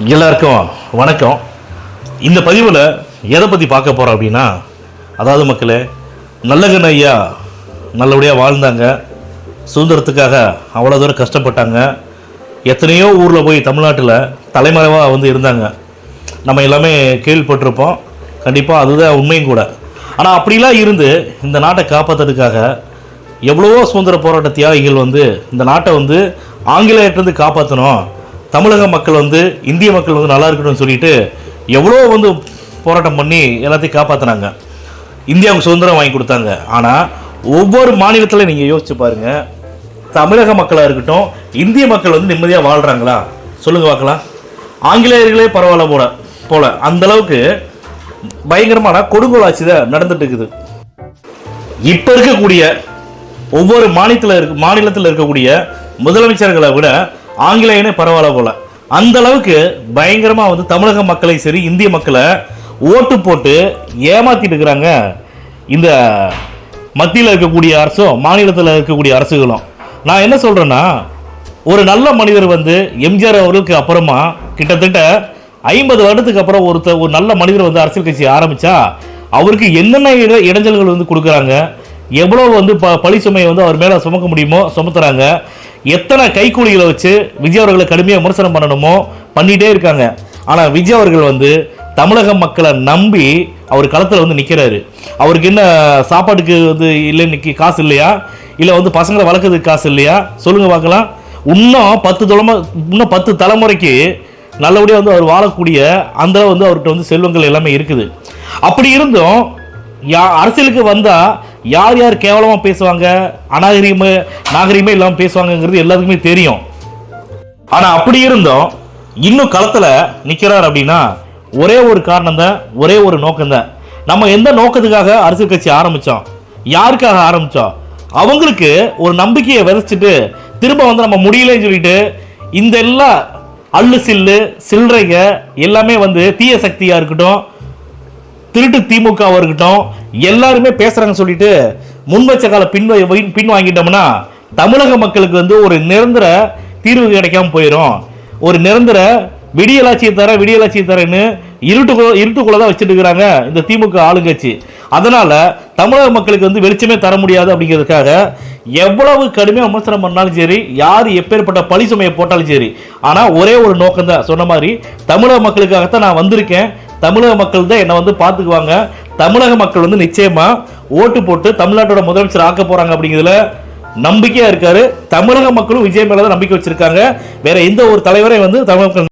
எல்லாருக்கும் வணக்கம். இந்த பதிவில் எதை பற்றி பார்க்க போகிறோம் அப்படின்னா, அதாவது மக்களே, நல்லகண்ண ஐயா நல்லபடியாக வாழ்ந்தாங்க. சுதந்திரத்துக்காக அவ்வளோ தூரம் கஷ்டப்பட்டாங்க. எத்தனையோ ஊரில் போய் தமிழ்நாட்டில் தலைமறைவாக இருந்தாங்க. நம்ம எல்லாமே கேள்விப்பட்டிருப்போம். கண்டிப்பாக அதுதான் உண்மையும் கூட. ஆனால் அப்படிலாம் இருந்து இந்த நாட்டை காப்பாற்றுறதுக்காக எவ்வளவோ சுதந்திர போராட்ட தியாகிகள் இந்த நாட்டை ஆங்கிலேயர்கிட்டருந்து காப்பாற்றணும், தமிழக மக்கள் இந்திய மக்கள் நல்லா இருக்கணும்னு சொல்லிட்டு எவ்வளோ போராட்டம் பண்ணி எல்லாத்தையும் காப்பாற்றினாங்க. இந்தியாவுக்கு சுதந்திரம் வாங்கி கொடுத்தாங்க. ஆனால் ஒவ்வொரு மாநிலத்தில் நீங்கள் யோசிச்சு பாருங்கள், தமிழக மக்களாக இருக்கட்டும், இந்திய மக்கள் நிம்மதியாக வாழ்கிறாங்களா? சொல்லுங்கள் பார்க்கலாம். ஆங்கிலேயர்களே பரவாயில்ல போல அந்தளவுக்கு பயங்கரமான கொடுங்கோல் ஆட்சி தான் நடந்துட்டு இருக்குது. இப்போ இருக்கக்கூடிய ஒவ்வொரு மாநிலத்தில் இருக்கக்கூடிய முதலமைச்சர்களை விட ஆங்கிலேயனே பரவாயில்ல போல அந்த அளவுக்கு பயங்கரமாக தமிழக மக்களை சரி இந்திய மக்களை ஓட்டு போட்டு ஏமாத்திட்டு இருக்கிறாங்க. இந்த மத்தியில் இருக்கக்கூடிய அரசும் மாநிலத்தில் இருக்கக்கூடிய அரசுகளும். நான் என்ன சொல்கிறேன்னா, ஒரு நல்ல மனிதர் எம்ஜிஆர் அவர்களுக்கு அப்புறமா கிட்டத்தட்ட 50 வருடத்துக்கு அப்புறம் ஒரு நல்ல மனிதர் அரசியல் கட்சி ஆரம்பித்தா அவருக்கு என்னென்ன இடைஞ்சல்கள் கொடுக்குறாங்க, எவ்வளோ பழி சுமையை அவர் மேலே சுமக்க முடியுமோ சுமத்துறாங்க, எத்தனை கைக்கூலிகளை வச்சு விஜய் அவர்களை கடுமையாக விமர்சனம் பண்ணணுமோ பண்ணிகிட்டே இருக்காங்க. ஆனால் விஜய் அவர்கள் தமிழக மக்களை நம்பி அவர் களத்தில் நிற்கிறாரு. அவருக்கு என்ன சாப்பாட்டுக்கு இல்லை, இன்னைக்கு காசு இல்லையா? இல்லை பசங்களை வளர்க்கறதுக்கு காசு இல்லையா? சொல்லுங்கள் பார்க்கலாம். இன்னும் 10 தலைமுறைக்கு நல்லபடியாக அவர் வாழக்கூடிய அந்த அவர்கிட்ட செல்வங்கள் எல்லாமே இருக்குது. அப்படி இருந்தும் அரசியலுக்கு வந்தால் யார் யார் கேவலமாக பேசுவாங்க, நாகரிகமே இல்லாமல் பேசுவாங்கங்கிறது எல்லாத்துக்குமே தெரியும். ஆனால் அப்படி இருந்தும் இன்னும் களத்தில் நிற்கிறார் அப்படின்னா ஒரே ஒரு காரணம் தான், ஒரே ஒரு நோக்கம் தான். நம்ம எந்த நோக்கத்துக்காக அரசியல் கட்சி ஆரம்பித்தோம், யாருக்காக ஆரம்பித்தோம், அவங்களுக்கு ஒரு நம்பிக்கையை விதைச்சிட்டு திரும்ப நம்ம முடியலன்னு சொல்லிட்டு இந்த எல்லா அள்ளு சில்லறைக எல்லாமே தீய சக்தியாக இருக்கட்டும், திருட்டு திமுகவாக இருக்கட்டும், எல்லாருமே பேசுறாங்கன்னு சொல்லிட்டு முன் வச்ச கால பின் வாங்கிட்டோம்னா தமிழக மக்களுக்கு ஒரு நிரந்தர தீர்வு கிடைக்காம போயிடும். ஒரு நிரந்தர விடியலாட்சியை தரேன்னு இருட்டுக்குள்ள தான் வச்சுட்டு இருக்கிறாங்க இந்த திமுக ஆளுங்கட்சி. அதனால தமிழக மக்களுக்கு வெளிச்சமே தர முடியாது. அப்படிங்கிறதுக்காக எவ்வளவு கடுமையாக விமர்சனம் பண்ணாலும் சரி, யார் எப்பேற்பட்ட பழி சுமையை போட்டாலும் சரி, ஆனால் ஒரே ஒரு நோக்கம் தான். சொன்ன மாதிரி தமிழக மக்களுக்காகத்தான் நான் வந்திருக்கேன். தமிழக மக்கள் தான் என்னை பார்த்துக்குவாங்க. தமிழக மக்கள் நிச்சயமா ஓட்டு போட்டு தமிழ்நாட்டோட முதலமைச்சர் ஆக்க போறாங்க அப்படிங்கிறதுல நம்பிக்கையா இருக்காரு. தமிழக மக்களும் விஜய் மேல தான் நம்பிக்கை வச்சிருக்காங்க. வேற எந்த ஒரு தலைவரை தமிழக மக்கள்